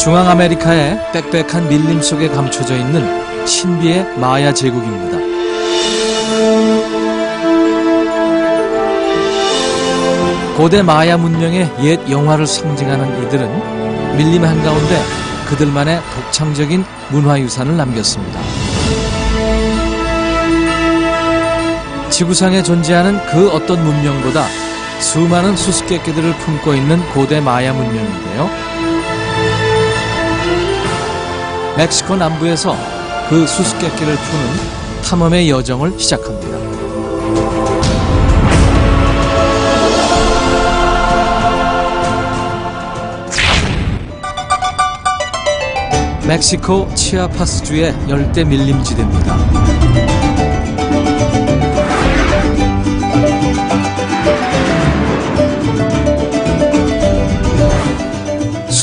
중앙 아메리카의 빽빽한 밀림 속에 감춰져 있는 신비의 마야 제국입니다. 고대 마야 문명의 옛 영화를 상징하는 이들은 밀림 한가운데 그들만의 독창적인 문화유산을 남겼습니다. 지구상에 존재하는 그 어떤 문명보다 수많은 수수께끼들을 품고 있는 고대 마야 문명인데요. 멕시코 남부에서 그 수수께끼를 푸는 탐험의 여정을 시작합니다. 멕시코 치아파스주의 열대 밀림지대입니다.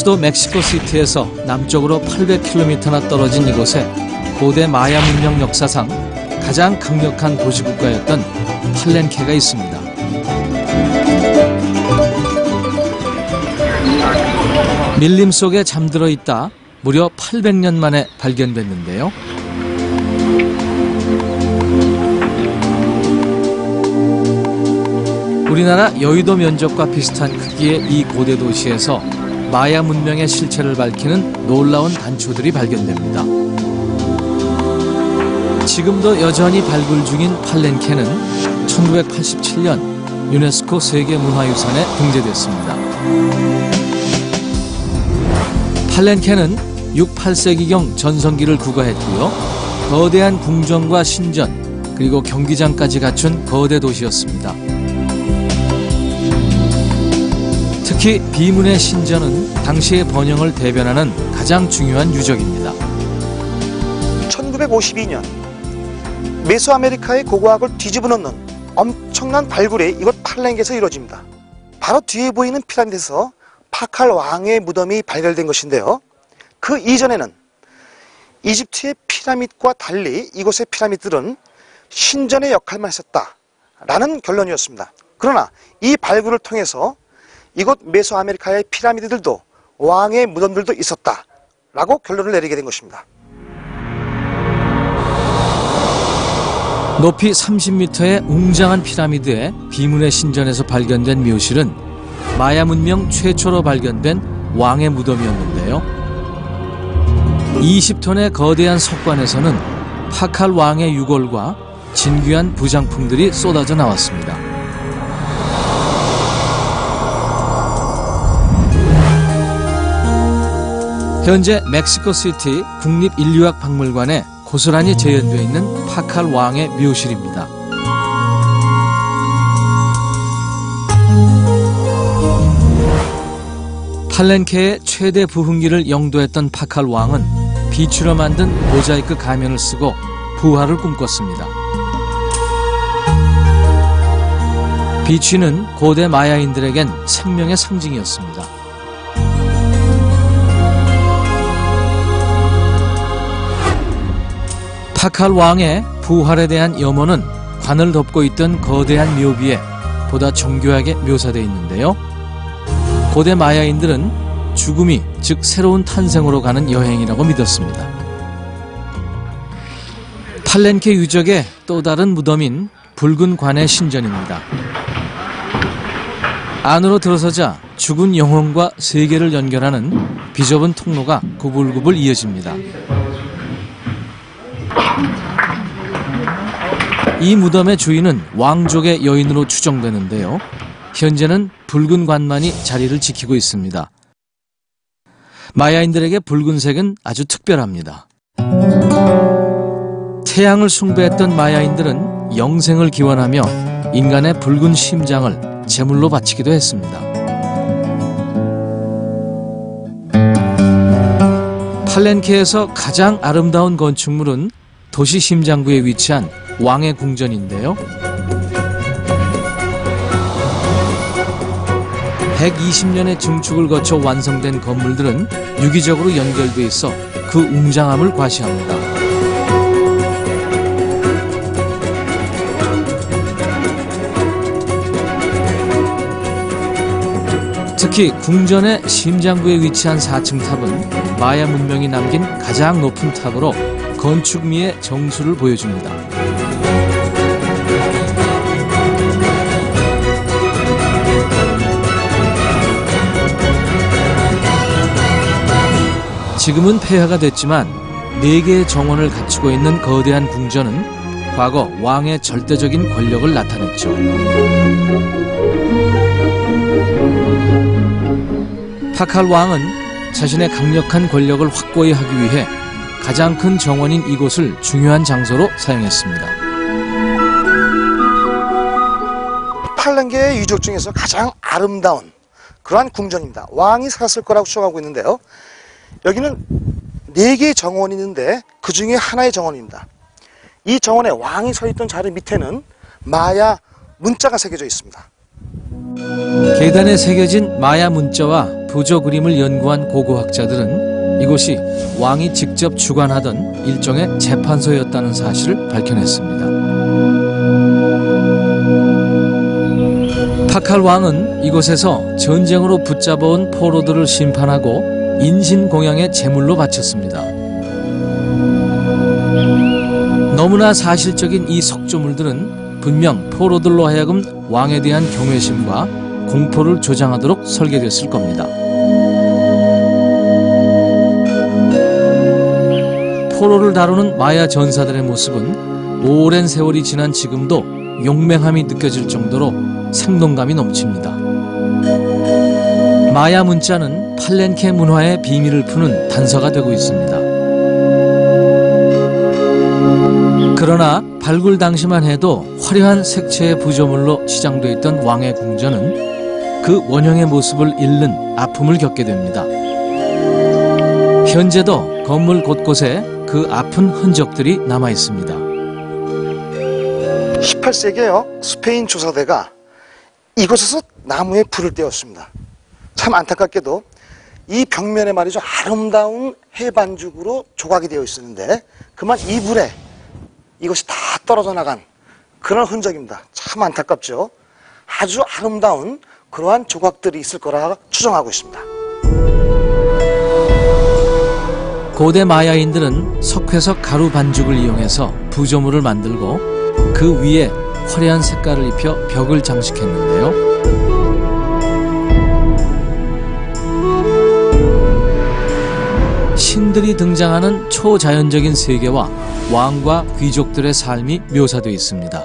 수도 멕시코시티에서 남쪽으로 800km나 떨어진 이곳에 고대 마야 문명 역사상 가장 강력한 도시국가였던 팔렌케가 있습니다. 밀림 속에 잠들어 있다 무려 800년 만에 발견됐는데요. 우리나라 여의도 면적과 비슷한 크기의 이 고대 도시에서 마야 문명의 실체를 밝히는 놀라운 단초들이 발견됩니다. 지금도 여전히 발굴 중인 팔렌케는 1987년 유네스코 세계문화유산에 등재됐습니다. 팔렌케는 6, 8세기경 전성기를 구가했고요. 거대한 궁전과 신전 그리고 경기장까지 갖춘 거대 도시였습니다. 특히 비문의 신전은 당시의 번영을 대변하는 가장 중요한 유적입니다. 1952년 메소아메리카의 고고학을 뒤집어 놓는 엄청난 발굴이 이곳 팔렌케에서 이루어집니다. 바로 뒤에 보이는 피라미드에서 파칼 왕의 무덤이 발견된 것인데요. 그 이전에는 이집트의 피라미드과 달리 이곳의 피라미드들은 신전의 역할만 했었다라는 결론이었습니다. 그러나 이 발굴을 통해서 이곳 메소아메리카의 피라미드들도 왕의 무덤들도 있었다라고 결론을 내리게 된 것입니다. 높이 30m의 웅장한 피라미드에 비문의 신전에서 발견된 묘실은 마야 문명 최초로 발견된 왕의 무덤이었는데요. 20톤의 거대한 석관에서는 파칼 왕의 유골과 진귀한 부장품들이 쏟아져 나왔습니다. 현재 멕시코시티 국립인류학박물관에 고스란히 재현되어 있는 파칼 왕의 묘실입니다. 팔렌케의 최대 부흥기를 영도했던 파칼 왕은 비추로 만든 모자이크 가면을 쓰고 부활을 꿈꿨습니다. 비추는 고대 마야인들에겐 생명의 상징이었습니다. 파칼 왕의 부활에 대한 염원은 관을 덮고 있던 거대한 묘비에 보다 정교하게 묘사되어 있는데요. 고대 마야인들은 죽음이 즉 새로운 탄생으로 가는 여행이라고 믿었습니다. 팔렌케 유적의 또 다른 무덤인 붉은 관의 신전입니다. 안으로 들어서자 죽은 영혼과 세계를 연결하는 비좁은 통로가 구불구불 이어집니다. 이 무덤의 주인은 왕족의 여인으로 추정되는데요. 현재는 붉은 관만이 자리를 지키고 있습니다. 마야인들에게 붉은색은 아주 특별합니다. 태양을 숭배했던 마야인들은 영생을 기원하며 인간의 붉은 심장을 제물로 바치기도 했습니다. 팔렌케에서 가장 아름다운 건축물은 도시 심장부에 위치한 왕의 궁전인데요. 120년의 증축을 거쳐 완성된 건물들은 유기적으로 연결돼 있어 그 웅장함을 과시합니다. 특히 궁전의 심장부에 위치한 4층 탑은 마야 문명이 남긴 가장 높은 탑으로 건축미의 정수를 보여줍니다. 지금은 폐허가 됐지만 4개의 정원을 갖추고 있는 거대한 궁전은 과거 왕의 절대적인 권력을 나타냈죠. 파칼 왕은 자신의 강력한 권력을 확고히 하기 위해 가장 큰 정원인 이곳을 중요한 장소로 사용했습니다. 팔렌계의 유적 중에서 가장 아름다운 그러한 궁전입니다. 왕이 살았을 거라고 추정하고 있는데요. 여기는 4개의 정원이 있는데 그 중에 하나의 정원입니다. 이 정원에 왕이 서 있던 자리 밑에는 마야 문자가 새겨져 있습니다. 계단에 새겨진 마야 문자와 부조 그림을 연구한 고고학자들은 이곳이 왕이 직접 주관하던 일종의 재판소였다는 사실을 밝혀냈습니다. 파칼 왕은 이곳에서 전쟁으로 붙잡아온 포로들을 심판하고 인신공양의 제물로 바쳤습니다. 너무나 사실적인 이 석조물들은 분명 포로들로 하여금 왕에 대한 경외심과 공포를 조장하도록 설계됐을 겁니다. 포로를 다루는 마야 전사들의 모습은 오랜 세월이 지난 지금도 용맹함이 느껴질 정도로 생동감이 넘칩니다. 마야 문자는 팔렌케 문화의 비밀을 푸는 단서가 되고 있습니다. 그러나 발굴 당시만 해도 화려한 색채의 부조물로 치장되어 있던 왕의 궁전은 그 원형의 모습을 잃는 아픔을 겪게 됩니다. 현재도 건물 곳곳에 그 아픈 흔적들이 남아 있습니다. 18세기에요. 스페인 조사대가 이곳에서 나무에 불을 떼었습니다. 참 안타깝게도 이 벽면에 말이죠. 아름다운 해반죽으로 조각이 되어 있었는데 그만 이 불에 이것이 다 떨어져 나간 그런 흔적입니다. 참 안타깝죠. 아주 아름다운 그러한 조각들이 있을 거라 추정하고 있습니다. 고대 마야인들은 석회석 가루 반죽을 이용해서 부조물을 만들고 그 위에 화려한 색깔을 입혀 벽을 장식했는데요. 신들이 등장하는 초자연적인 세계와 왕과 귀족들의 삶이 묘사되어 있습니다.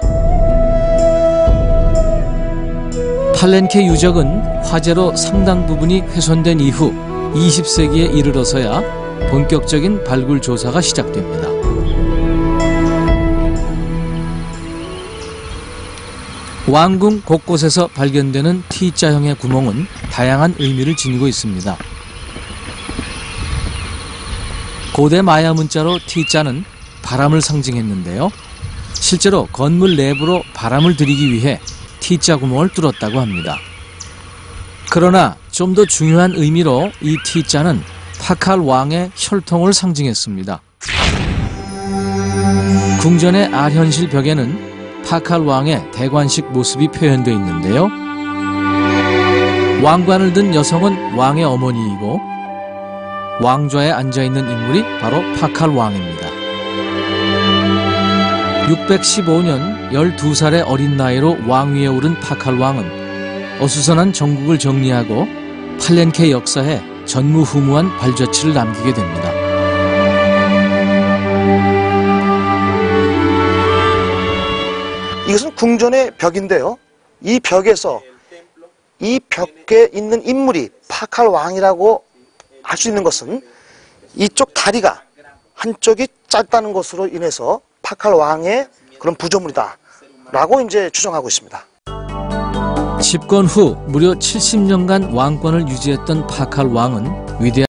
팔렌케 유적은 화재로 상당 부분이 훼손된 이후 20세기에 이르러서야 본격적인 발굴 조사가 시작됩니다. 왕궁 곳곳에서 발견되는 T자형의 구멍은 다양한 의미를 지니고 있습니다. 고대 마야 문자로 T자는 바람을 상징했는데요. 실제로 건물 내부로 바람을 들이기 위해 T자 구멍을 뚫었다고 합니다. 그러나 좀 더 중요한 의미로 이 T자는 파칼 왕의 혈통을 상징했습니다. 궁전의 아현실 벽에는 파칼 왕의 대관식 모습이 표현되어 있는데요. 왕관을 든 여성은 왕의 어머니이고 왕좌에 앉아있는 인물이 바로 파칼 왕입니다. 615년 12살의 어린 나이로 왕위에 오른 파칼 왕은 어수선한 정국을 정리하고 팔렌케 역사에 전무후무한 발자취를 남기게 됩니다. 이것은 궁전의 벽인데요. 이 벽에서 이 벽에 있는 인물이 파칼 왕이라고 할 수 있는 것은 이쪽 다리가 한쪽이 짧다는 것으로 인해서 파칼 왕의 그런 부조물이다 라고 이제 추정하고 있습니다. 집권 후 무려 70년간 왕권을 유지했던 파칼 왕은 위대한